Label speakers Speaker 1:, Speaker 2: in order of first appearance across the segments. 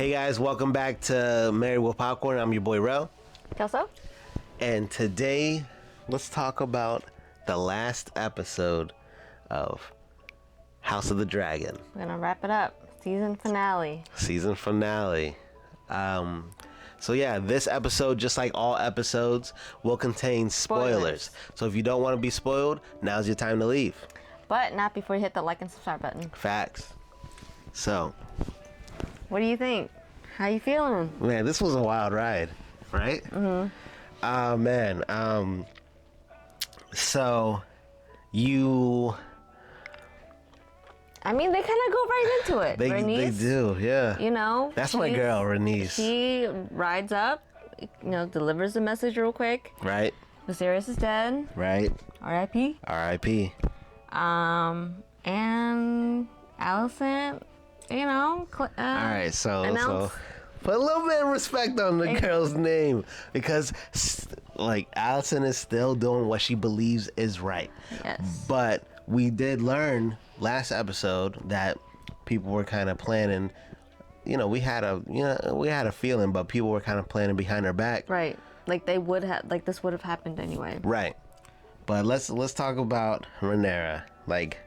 Speaker 1: Hey guys, welcome back to Married with Popcorn. I'm your boy Rel.
Speaker 2: Kelso?
Speaker 1: And today, let's talk about the last episode of House of the Dragon.
Speaker 2: We're gonna wrap it up. Season finale.
Speaker 1: Season finale. So yeah, this episode, just like all episodes, will contain spoilers. So if you don't want to be spoiled, now's your time to leave.
Speaker 2: But not before you hit the like and subscribe button.
Speaker 1: Facts. So,
Speaker 2: what do you think? How you feeling?
Speaker 1: man, this was a wild ride, right? Mm-hmm. Man. So, you...
Speaker 2: I mean, they kind of go right into it.
Speaker 1: They do, yeah.
Speaker 2: You know?
Speaker 1: That's my girl, Rhaenys.
Speaker 2: She rides up, delivers the message real quick.
Speaker 1: Right.
Speaker 2: Viserys is dead.
Speaker 1: Right.
Speaker 2: R.I.P.
Speaker 1: R.I.P.
Speaker 2: And Alicent,
Speaker 1: all right, so put a little bit of respect on the girl's name, because like Alicent is still doing what she believes is right.
Speaker 2: Yes.
Speaker 1: But we did learn last episode that people were kind of planning. We had a feeling, but people were kind of planning behind her back.
Speaker 2: Right. Like they would have. Like this would have happened anyway.
Speaker 1: Right. But let's talk about Rhaenyra. Like,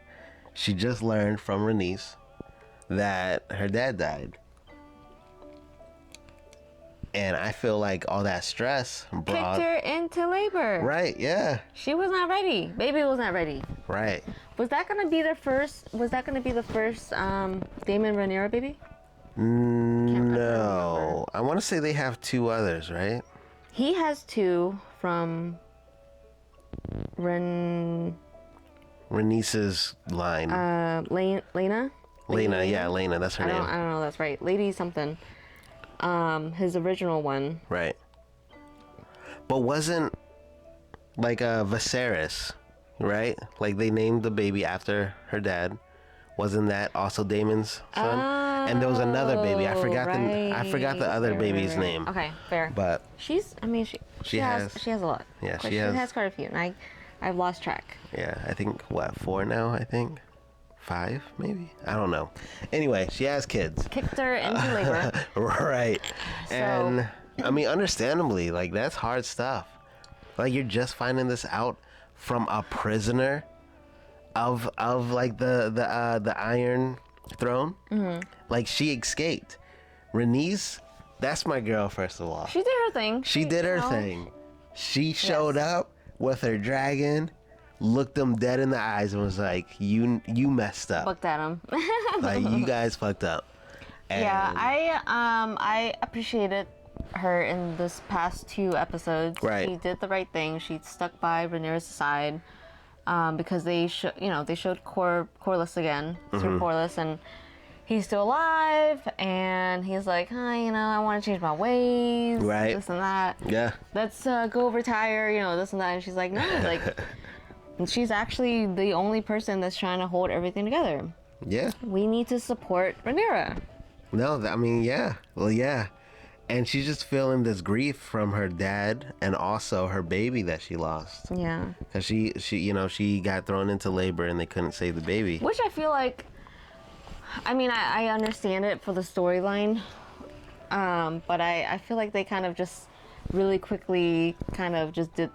Speaker 1: she just learned from Rhaenys that her dad died. And I feel like all that stress brought...
Speaker 2: Kicked her into labor.
Speaker 1: Right, yeah.
Speaker 2: She was not ready. Baby was not ready.
Speaker 1: Right.
Speaker 2: Was that gonna be the first Daemon Rhaenyra baby?
Speaker 1: No. I want to say they have two others, right?
Speaker 2: He has two from
Speaker 1: Rhaenys's line.
Speaker 2: Lena?
Speaker 1: Lena, yeah, Lena, that's her name.
Speaker 2: I don't know, that's right. Lady something. His original one.
Speaker 1: Right. But wasn't like Viserys, right? Like they named the baby after her dad. Wasn't that also Daemon's son? And there was another baby. I forgot the other baby's name.
Speaker 2: Okay, fair.
Speaker 1: But
Speaker 2: she has a lot.
Speaker 1: Yeah,
Speaker 2: she has quite a few, and I've lost track.
Speaker 1: Yeah, I think 4 now, I think. 5 maybe, I don't know. Anyway, she has kids.
Speaker 2: Kicked her into labor.
Speaker 1: Right.
Speaker 2: So,
Speaker 1: and I mean, understandably, like that's hard stuff. Like you're just finding this out from a prisoner of like the Iron Throne. Mm-hmm. Like she escaped. Rhaenys, that's my girl. First of all,
Speaker 2: she did her thing.
Speaker 1: She did her thing. She showed up with her dragon, looked them dead in the eyes, and was like, "You messed up.
Speaker 2: Fucked at him.
Speaker 1: Like you guys fucked up." And
Speaker 2: yeah, I appreciated her in this past 2 episodes.
Speaker 1: Right.
Speaker 2: She did the right thing. She stuck by Rhaenyra's side, because they showed Corlys again, Sir Corlys, and he's still alive, and he's like, I want to change my ways,
Speaker 1: right,
Speaker 2: this and that.
Speaker 1: Yeah.
Speaker 2: Let's go retire, this and that. And she's like, no, like, she's actually the only person that's trying to hold everything together.
Speaker 1: Yeah.
Speaker 2: We need to support Rhaenyra.
Speaker 1: No, I mean, yeah. Well, yeah. And she's just feeling this grief from her dad and also her baby that she lost.
Speaker 2: Yeah.
Speaker 1: Because she got thrown into labor and they couldn't save the baby.
Speaker 2: Which I feel like, I understand it for the storyline, but I feel like they kind of just really quickly kind of did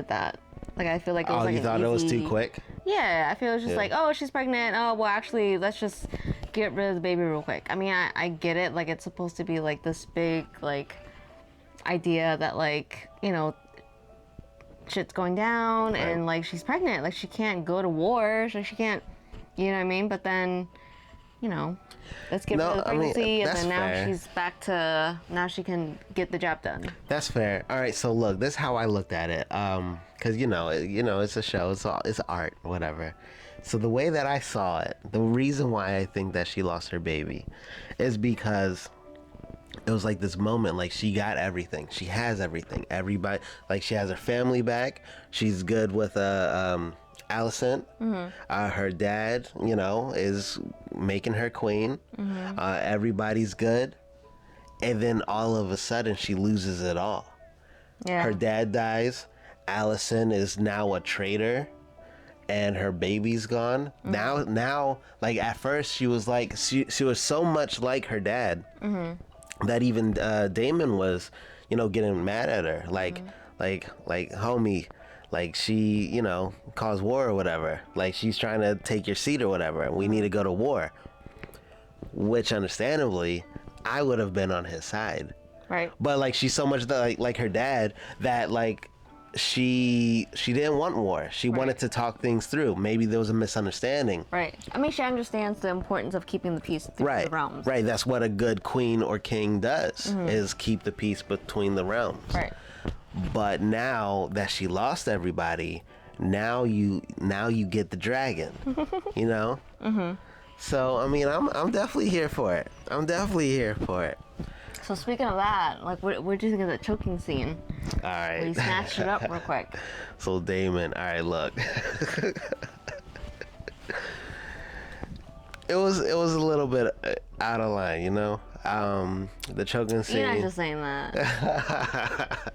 Speaker 2: that. Like I feel like it was like
Speaker 1: you thought it was too quick?
Speaker 2: Yeah, I feel it was just like, oh, she's pregnant. Oh, well, actually, let's just get rid of the baby real quick. I get it. Like it's supposed to be like this big like idea that like shit's going down, right, and like she's pregnant. Like she can't go to war. So she can't. You know what I mean? But then, let's get rid of the pregnancy, and then now she's back to, now she can get the job done.
Speaker 1: That's fair. All right, so look, this is how I looked at it. Because it's a show, it's art, whatever. So the way that I saw it, the reason why I think that she lost her baby is because it was like this moment, like she got everything. She has everything. Everybody, like she has her family back. She's good with Alicent. Mm-hmm. Her dad, is making her queen. Mm-hmm. Everybody's good. And then all of a sudden she loses it all. Yeah. Her dad dies. Alicent is now a traitor. and her baby's gone. Now, like at first she was like she was so much like her dad that even Damon was, getting mad at her, like homie, like she, caused war or whatever. Like she's trying to take your seat or whatever. We need to go to war. Which understandably, I would have been on his side.
Speaker 2: Right.
Speaker 1: But like she's so much like her dad that like she didn't want war. She wanted to talk things through. Maybe there was a misunderstanding.
Speaker 2: Right. I mean, she understands the importance of keeping the peace through the realms.
Speaker 1: Right. That's what a good queen or king does, is keep the peace between the realms.
Speaker 2: Right.
Speaker 1: But now that she lost everybody, now you get the dragon. So I mean, I'm definitely here for it.
Speaker 2: So speaking of that, like, what do you think of the choking scene?
Speaker 1: All right.
Speaker 2: Where he snatched it up real quick.
Speaker 1: So Damon, all right, look. It was a little bit out of line, the choking scene.
Speaker 2: You're not just saying that.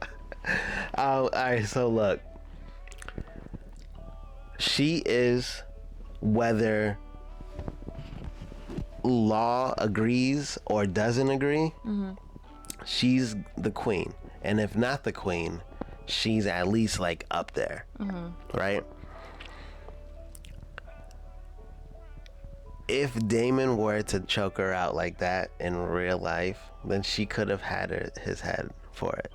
Speaker 1: All right, so look. She is, whether law agrees or doesn't agree, she's the queen. And if not the queen, she's at least like up there, right? If Damon were to choke her out like that in real life, then she could have had his head for it.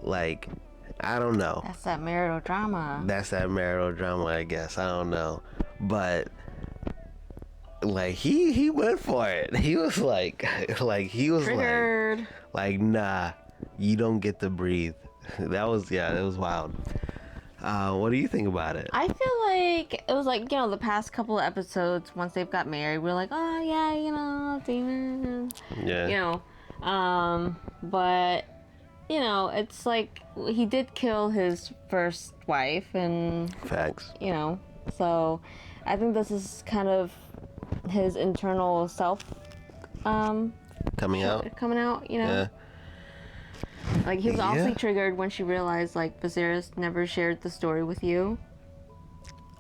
Speaker 1: Like, I don't know.
Speaker 2: That's that marital drama.
Speaker 1: I guess. I don't know. But like he went for it. He was like
Speaker 2: Triggered.
Speaker 1: like nah, you don't get to breathe. That was wild. What do you think about it?
Speaker 2: I feel like it was like, the past couple of episodes, once they've got married, we're like, oh yeah, Damon.
Speaker 1: Yeah.
Speaker 2: But it's like he did kill his first wife, and
Speaker 1: Facts.
Speaker 2: So I think this is kind of his internal self
Speaker 1: Coming out.
Speaker 2: Yeah. Like he was also triggered when she realized like Viserys never shared the story with you.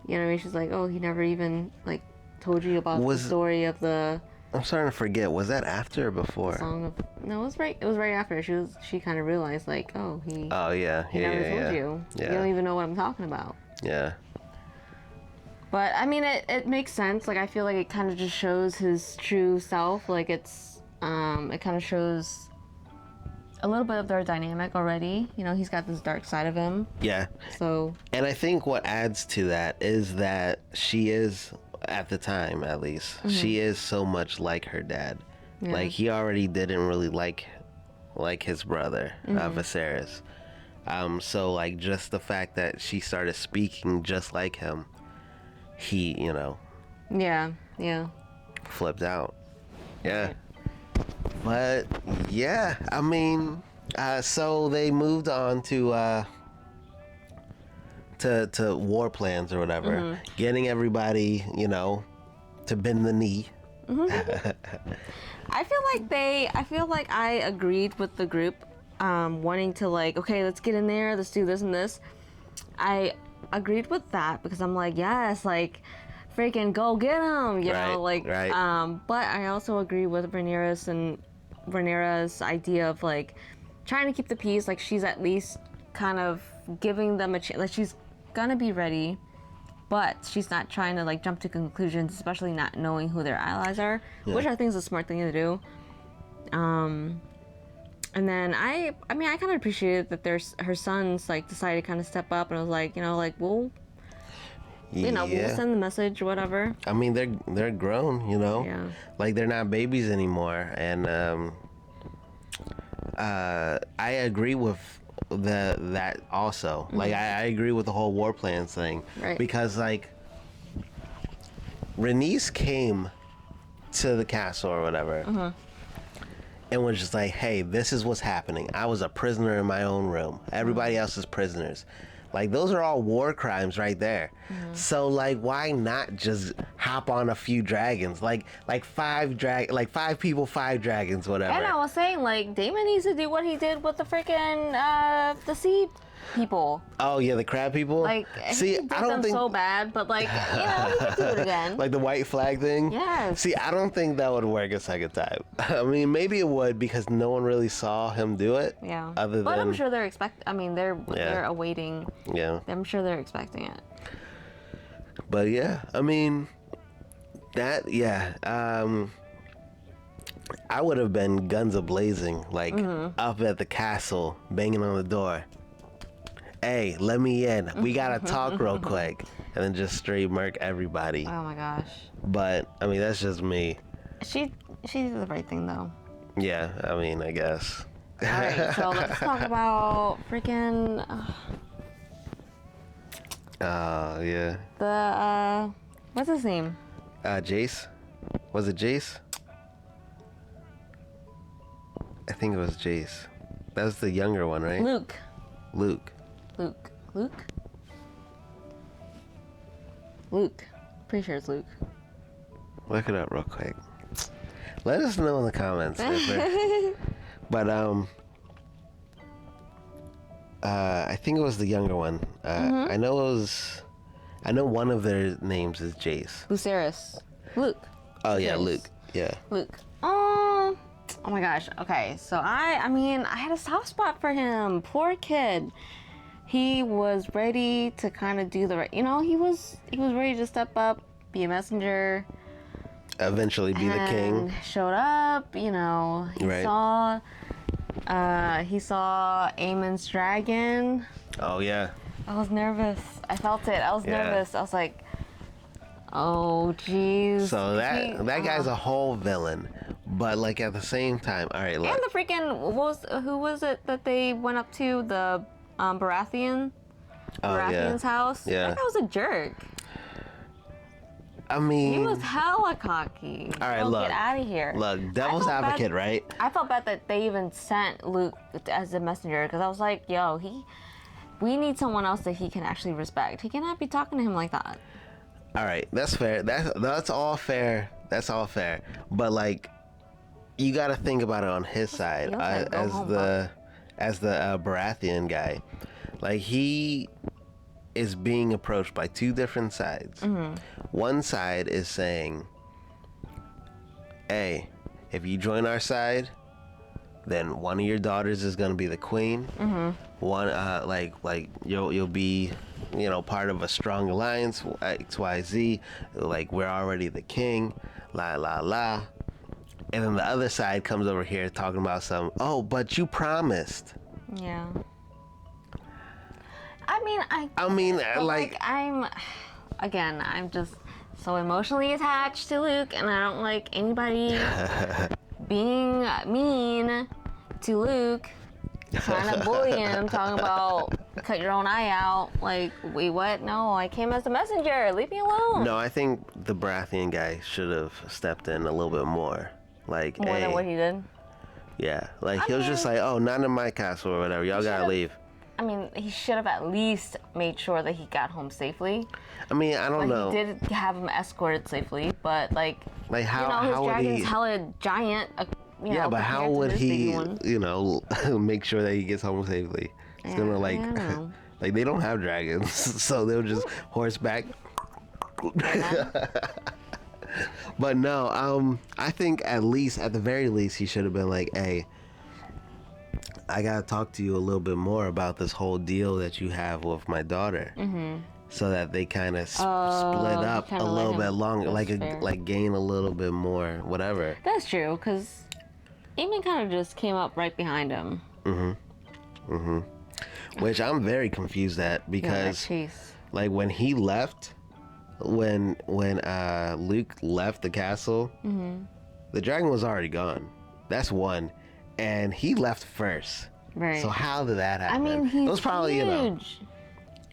Speaker 2: You know what I mean? She's like, oh, he never even like told you about the story of the.
Speaker 1: I'm starting to forget. Was that after or before?
Speaker 2: Song of, no, it was right. It was right after. She kind of realized like, oh, he.
Speaker 1: Oh yeah.
Speaker 2: He never told you.
Speaker 1: Yeah.
Speaker 2: You don't even know what I'm talking about.
Speaker 1: Yeah.
Speaker 2: But I mean, it makes sense. Like I feel like it kind of just shows his true self. Like it kind of shows a little bit of their dynamic already. He's got this dark side of him.
Speaker 1: Yeah.
Speaker 2: So.
Speaker 1: And I think what adds to that is that she is, at the time at least, she is so much like her dad. Yeah. Like he already didn't really like his brother, Viserys. So like just the fact that she started speaking just like him, he,
Speaker 2: Yeah.
Speaker 1: flipped out. Yeah. But yeah, I mean, so they moved on to war plans or whatever, getting everybody, to bend the knee.
Speaker 2: I feel like I agreed with the group, wanting to like, okay, let's get in there, let's do this and this. I agreed with that because I'm like, yes, like, freaking go get him,
Speaker 1: Right.
Speaker 2: But I also agree with Rhaenyra's idea of like trying to keep the peace. Like she's at least kind of giving them a chance. Like she's gonna be ready, but she's not trying to like jump to conclusions, especially not knowing who their allies are, which I think is a smart thing to do. And then I mean, I kind of appreciated that her sons like decided to kind of step up, and I was like, we'll send the message or whatever.
Speaker 1: I mean, they're grown,
Speaker 2: Yeah.
Speaker 1: Like they're not babies anymore, and I agree with that also. Like I agree with the whole war plans thing,
Speaker 2: right?
Speaker 1: Because like Rhaenys came to the castle or whatever. And was just like, hey, this is what's happening. I was a prisoner in my own room. Everybody else is prisoners. Like, those are all war crimes right there. So, like, why not just hop on a few dragons? Like 5 people, 5 dragons, whatever.
Speaker 2: And I was saying, like, Damon needs to do what he did with the freaking, the sea people.
Speaker 1: Oh yeah, the crab people.
Speaker 2: Like,
Speaker 1: see,
Speaker 2: he did
Speaker 1: I don't
Speaker 2: them
Speaker 1: think
Speaker 2: so bad, but like, he could do it again.
Speaker 1: like the white flag thing.
Speaker 2: Yes.
Speaker 1: See, I don't think that would work a second time. I mean, maybe it would because no one really saw him do it.
Speaker 2: Yeah.
Speaker 1: Other
Speaker 2: But
Speaker 1: than
Speaker 2: I'm sure they're awaiting.
Speaker 1: yeah.
Speaker 2: I'm sure they're expecting it.
Speaker 1: But yeah, I mean, that yeah. I would have been guns a blazing, like up at the castle, banging on the door. Hey, let me in. We gotta talk real quick, and then just straight murk everybody.
Speaker 2: Oh my gosh.
Speaker 1: But I mean, that's just me.
Speaker 2: She did the right thing though.
Speaker 1: Yeah, I mean, I guess.
Speaker 2: All right, so let's talk about freaking
Speaker 1: Yeah.
Speaker 2: the what's his name?
Speaker 1: Jace. Was it Jace? I think it was Jace. That was the younger one, right?
Speaker 2: Luke.
Speaker 1: Luke.
Speaker 2: Pretty sure it's Luke.
Speaker 1: Look it up real quick. Let us know in the comments. But I think it was the younger one. I know one of their names is Jace.
Speaker 2: Lucerys. Luke.
Speaker 1: Oh yeah,
Speaker 2: Jace.
Speaker 1: Luke. Yeah.
Speaker 2: Luke. Oh my gosh. Okay, so I mean, I had a soft spot for him. Poor kid. He was ready to kind of do the right. He was ready to step up, be a messenger.
Speaker 1: Eventually be the king.
Speaker 2: Showed up. He
Speaker 1: Right.
Speaker 2: he saw Aemon's dragon.
Speaker 1: Oh yeah.
Speaker 2: I was nervous. I felt it. I was
Speaker 1: Yeah.
Speaker 2: nervous. I was like, oh jeez.
Speaker 1: So that guy's a whole villain, but like at the same time, all right. Look.
Speaker 2: And the freaking who was it that they went up to, the Baratheon's house?
Speaker 1: Yeah.
Speaker 2: That guy was a jerk.
Speaker 1: I mean,
Speaker 2: He was hella cocky.
Speaker 1: all right,
Speaker 2: Oh,
Speaker 1: look.
Speaker 2: get out of here.
Speaker 1: Look, devil's
Speaker 2: I felt bad-
Speaker 1: advocate, right?
Speaker 2: I felt bad that they even sent Luke as a messenger, because I was like, yo, we need someone else that he can actually respect. He cannot be talking to him like that.
Speaker 1: All right, that's fair. That's all fair. That's all fair. But like, you got to think about it on his side
Speaker 2: Okay, go
Speaker 1: as
Speaker 2: home,
Speaker 1: the Baratheon guy. Like, he is being approached by two different sides. One side is saying, "Hey, if you join our side, then one of your daughters is gonna be the queen. One, like you'll be, part of a strong alliance. XYZ. Like, we're already the king. La la la." And then the other side comes over here talking about but you promised.
Speaker 2: Yeah. I'm just so emotionally attached to Luke, and I don't like anybody being mean to Luke, trying to bully him, talking about cut your own eye out. Like, wait, what? No, I came as a messenger. Leave me alone.
Speaker 1: No, I think the Baratheon guy should have stepped in a little bit more. Like,
Speaker 2: More
Speaker 1: hey,
Speaker 2: than what he did.
Speaker 1: yeah, like he was just like, oh, not in my castle or whatever. Y'all gotta leave.
Speaker 2: I mean, he should have at least made sure that he got home safely.
Speaker 1: I mean, I don't know.
Speaker 2: He did have him escorted safely, but
Speaker 1: Like
Speaker 2: his
Speaker 1: how would
Speaker 2: dragon's
Speaker 1: he?
Speaker 2: hella giant.
Speaker 1: Yeah, but how
Speaker 2: compared to
Speaker 1: would
Speaker 2: this baby
Speaker 1: he,
Speaker 2: one.
Speaker 1: make sure that he gets home safely? It's
Speaker 2: Yeah,
Speaker 1: gonna
Speaker 2: I don't know.
Speaker 1: like they don't have dragons, so they'll just horseback. But no, I think at the very least, he should have been like, hey, I gotta talk to you a little bit more about this whole deal that you have with my daughter, so that they kind of split up a little bit longer, like gain a little bit more, whatever.
Speaker 2: That's true, because Aemon kind of just came up right behind him.
Speaker 1: Which I'm very confused at, because like when he left, when Luke left the castle, the dragon was already gone. That's one, and he left first.
Speaker 2: Right.
Speaker 1: So how did that happen?
Speaker 2: I mean, he's
Speaker 1: it was probably
Speaker 2: huge.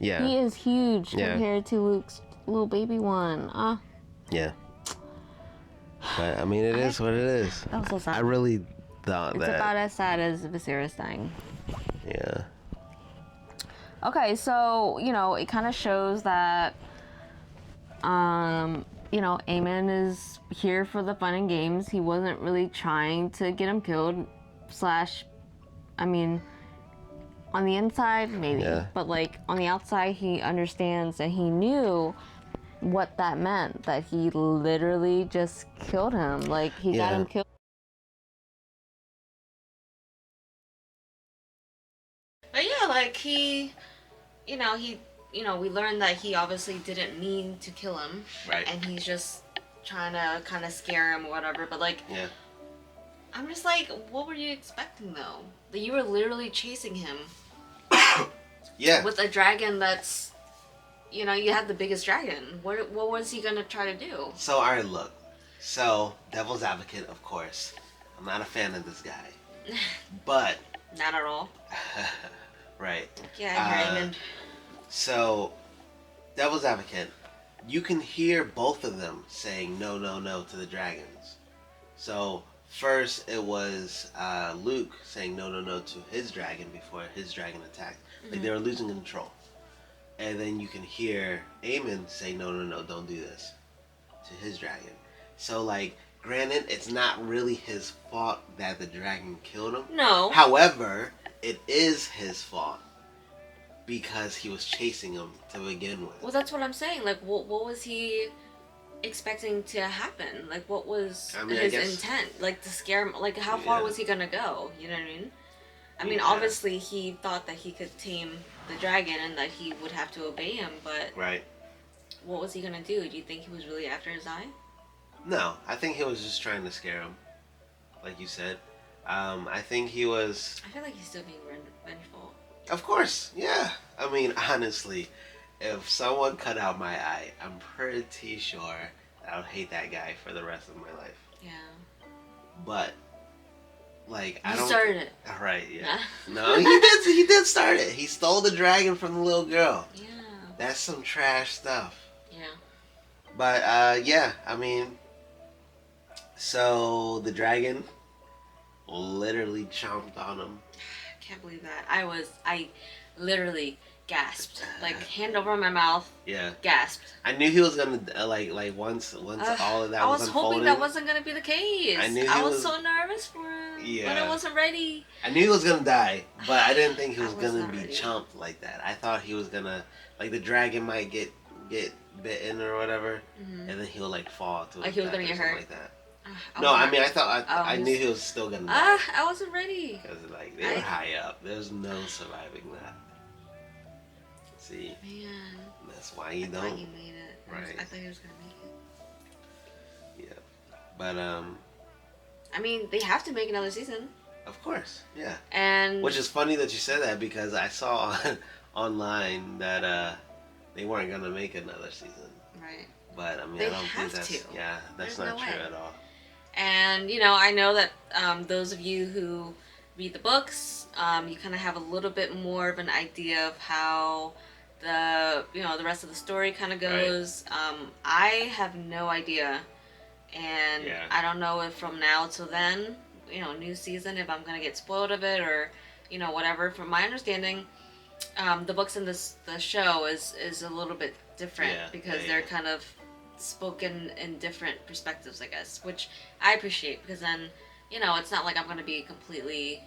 Speaker 1: Yeah.
Speaker 2: He is huge
Speaker 1: Yeah.
Speaker 2: compared to Luke's little baby one.
Speaker 1: Yeah. But I mean, it is what it is.
Speaker 2: That was so sad.
Speaker 1: I really thought
Speaker 2: It's
Speaker 1: that.
Speaker 2: about as sad as Viserys dying.
Speaker 1: Yeah.
Speaker 2: Okay, so, it kind of shows that, Aemon is here for the fun and games. He wasn't really trying to get him killed, On the inside, maybe.
Speaker 1: Yeah.
Speaker 2: But like on the outside, he understands and he knew what that meant. That he literally just killed him. Like he got
Speaker 1: Yeah.
Speaker 2: him killed. But yeah, like we learned that he obviously didn't mean to kill him.
Speaker 1: Right.
Speaker 2: And he's just trying to kind of scare him or whatever. But like,
Speaker 1: Yeah.
Speaker 2: I'm just like, what were you expecting though? That you were literally chasing him.
Speaker 1: Yeah.
Speaker 2: With a dragon that's, you have the biggest dragon. What was he gonna try to do?
Speaker 1: So, alright, look. So, devil's advocate, of course. I'm not a fan of this guy. But.
Speaker 2: Not at all.
Speaker 1: Right.
Speaker 2: Yeah, Raymond.
Speaker 1: So, devil's advocate. You can hear both of them saying no, no, no to the dragons. So, first it was Luke saying no, no, no to his dragon before his dragon attacked. Like they were losing control. And then you can hear Aemon say no, no, no, don't do this to his dragon. So like, granted, it's not really his fault that the dragon killed him.
Speaker 2: No.
Speaker 1: However, it is his fault because he was chasing him to begin with.
Speaker 2: Well, that's what I'm saying. Like, what was he expecting to happen? Like, what was his intent? Like, to scare him? Like, how far was he gonna go? You know what I mean? I mean, obviously, he thought that he could tame the dragon and that he would have to obey him, but...
Speaker 1: Right.
Speaker 2: What was he gonna do? Do you think he was really after his eye?
Speaker 1: No, I think he was just trying to scare him. Like you said. I think he was...
Speaker 2: I feel like he's still being vengeful.
Speaker 1: Of course, yeah. I mean, honestly, if someone cut out my eye, I'm pretty sure that I would hate that guy for the rest of my life.
Speaker 2: Yeah.
Speaker 1: But... Like,
Speaker 2: I don't... started it.
Speaker 1: Right, yeah. No, he did start it. He stole the dragon from the little girl.
Speaker 2: Yeah.
Speaker 1: That's some trash stuff.
Speaker 2: Yeah.
Speaker 1: But, yeah, I mean... So, the dragon literally chomped on him.
Speaker 2: I can't believe that. I literally gasped. Like, hand over my mouth.
Speaker 1: Yeah.
Speaker 2: Gasped.
Speaker 1: I knew he was gonna, like once all of that was unfolding.
Speaker 2: I was hoping that wasn't gonna be the case. I was so nervous for him.
Speaker 1: Yeah.
Speaker 2: But I wasn't ready.
Speaker 1: I knew he was gonna die, but I didn't think he was gonna be chomped like that. I thought he was gonna, like, the dragon might get bitten or whatever, and then he'll, like, fall to
Speaker 2: like he was gonna get hurt.
Speaker 1: Like that. No, I mean, I knew he was still gonna die.
Speaker 2: I wasn't ready.
Speaker 1: Because, like, they were high up. There's no surviving that. See?
Speaker 2: Man.
Speaker 1: That's why you don't.
Speaker 2: I thought he made it.
Speaker 1: Right.
Speaker 2: I thought he was gonna make it.
Speaker 1: Yeah. But,
Speaker 2: I mean, they have to make another season.
Speaker 1: Of course, yeah.
Speaker 2: And...
Speaker 1: Which is funny that you said that because I saw online that, they weren't gonna make another season.
Speaker 2: Right.
Speaker 1: But, I mean,
Speaker 2: they
Speaker 1: I don't think that's...
Speaker 2: to.
Speaker 1: Yeah, that's not true at all.
Speaker 2: And, I know that those of you who read the books, you kind of have a little bit more of an idea of how the rest of the story kind of goes. Right. I have no idea. And I don't know if from now till then, new season, if I'm going to get spoiled of it or, whatever. From my understanding, the books in the show is a little bit different because they're kind of spoken in different perspectives, I guess, which I appreciate because then, it's not like I'm going to be completely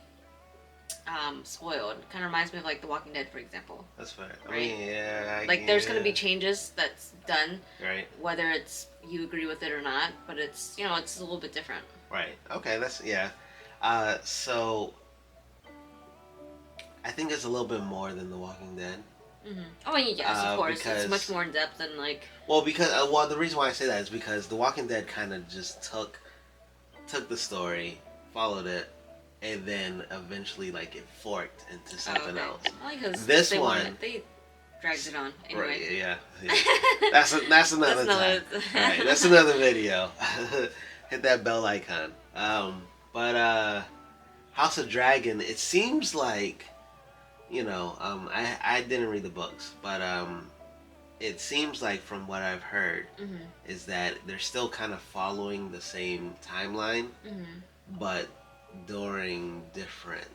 Speaker 2: spoiled. Kind of reminds me of like The Walking Dead, for example.
Speaker 1: That's fair.
Speaker 2: Right?
Speaker 1: I mean, yeah.
Speaker 2: There's going to be changes that's done.
Speaker 1: Right.
Speaker 2: Whether it's you agree with it or not, but it's, it's a little bit different.
Speaker 1: Right. Okay, that's, yeah. So, I think it's a little bit more than The Walking Dead.
Speaker 2: Mm-hmm. Oh, yes, of course. It's much more in depth than like...
Speaker 1: Well, because the reason why I say that is because The Walking Dead kind of just took the story, followed it, and then eventually like it forked into something else.
Speaker 2: This one they dragged it on anyway.
Speaker 1: Right, yeah. That's another time. Right, that's another video. Hit that bell icon. But House of Dragon, it seems like, I didn't read the books, but it seems like from what I've heard is that they're still kind of following the same timeline, but during different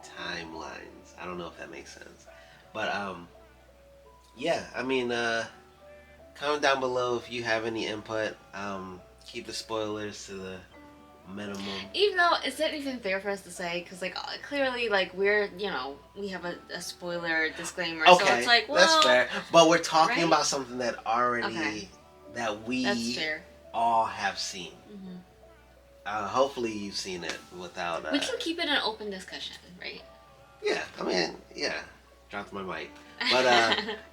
Speaker 1: timelines. I don't know if that makes sense, but yeah. I mean, comment down below if you have any input. Keep the spoilers to minimum.
Speaker 2: Even though, is that even fair for us to say? Because, like, clearly, like, we're, you know, we have a spoiler disclaimer.
Speaker 1: Okay,
Speaker 2: so it's like, well,
Speaker 1: that's fair. But we're talking
Speaker 2: right?
Speaker 1: about something that already,
Speaker 2: Okay.
Speaker 1: that
Speaker 2: That's
Speaker 1: we
Speaker 2: fair.
Speaker 1: all have seen.
Speaker 2: Mm-hmm.
Speaker 1: Hopefully you've seen it without...
Speaker 2: we can keep it an open discussion, right?
Speaker 1: Yeah, I mean, yeah. Dropped my mic. But,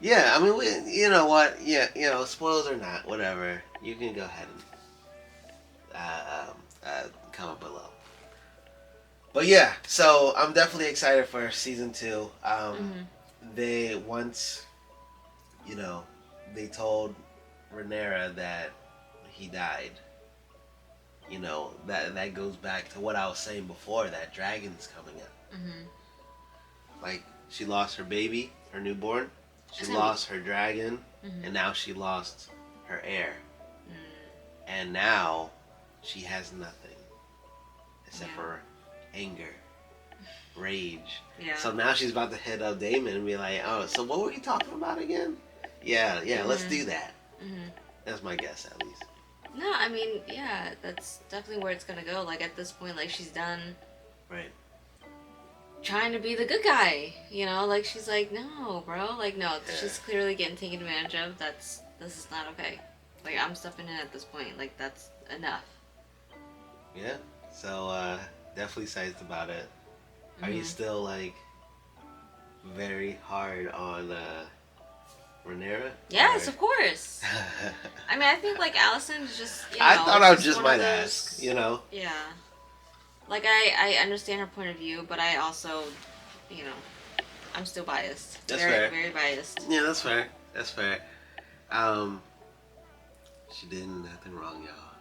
Speaker 1: yeah, I mean, you know what? Yeah, you know, spoilers or not, whatever. You can go ahead and comment below. But yeah, so I'm definitely excited for season 2. They once, you know, they told Rhaenyra that he died. You know, that goes back to what I was saying before, that dragon's coming up. Like, she lost her baby, her newborn. She lost her dragon, and now she lost her heir. And now she has nothing except for anger, rage.
Speaker 2: Yeah.
Speaker 1: So now she's about to hit up Damon and be like, oh, so what were you talking about again? Yeah, let's do that. That's my guess, at least.
Speaker 2: No, I mean, yeah, that's definitely where it's gonna go. Like, at this point, like, she's done
Speaker 1: Right.
Speaker 2: trying to be the good guy, you know? Like, she's like, no, bro. Like, no, she's clearly getting taken advantage of. This is not okay. Like, I'm stepping in at this point. Like, that's enough.
Speaker 1: Yeah. So, definitely psyched about it. Are you still, like, very hard on, Rhaenyra?
Speaker 2: Yes, of course. I mean, I think, like, Allison is just, you know,
Speaker 1: I thought I just
Speaker 2: one
Speaker 1: might
Speaker 2: of those-
Speaker 1: ask, you know?
Speaker 2: Yeah. Like, I understand her point of view, but I also, you know, I'm still biased.
Speaker 1: That's
Speaker 2: very,
Speaker 1: fair.
Speaker 2: very biased.
Speaker 1: Yeah, that's fair. That's fair. She did nothing wrong, y'all.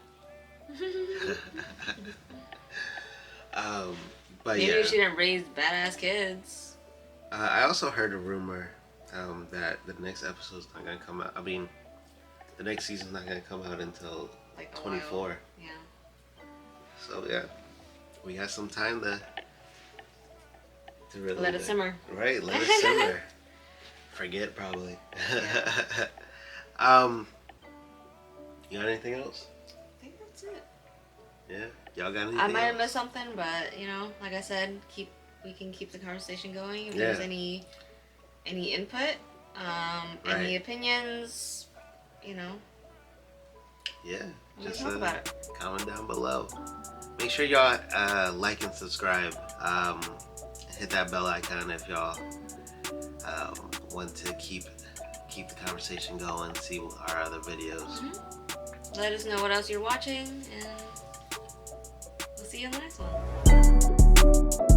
Speaker 1: But
Speaker 2: Maybe
Speaker 1: yeah.
Speaker 2: she didn't raise badass kids.
Speaker 1: I also heard a rumor that the next episode's not gonna come out. I mean, the next season's not gonna come out until
Speaker 2: Like,
Speaker 1: 24.
Speaker 2: Yeah.
Speaker 1: So yeah, we got some time to really
Speaker 2: Let it simmer.
Speaker 1: Right, let it simmer. Forget probably. You got anything else?
Speaker 2: I think that's it.
Speaker 1: Yeah, y'all got anything?
Speaker 2: I might have
Speaker 1: else?
Speaker 2: missed something, but you know, like I said, we can keep the conversation going. If
Speaker 1: Yeah.
Speaker 2: there's any input, any opinions, you know.
Speaker 1: Yeah,
Speaker 2: We'll
Speaker 1: just
Speaker 2: talk about it.
Speaker 1: comment down below. Make sure y'all like and subscribe. Hit that bell icon if y'all want to keep the conversation going. See our other videos.
Speaker 2: Let us know what else you're watching, and we'll see you in the next one.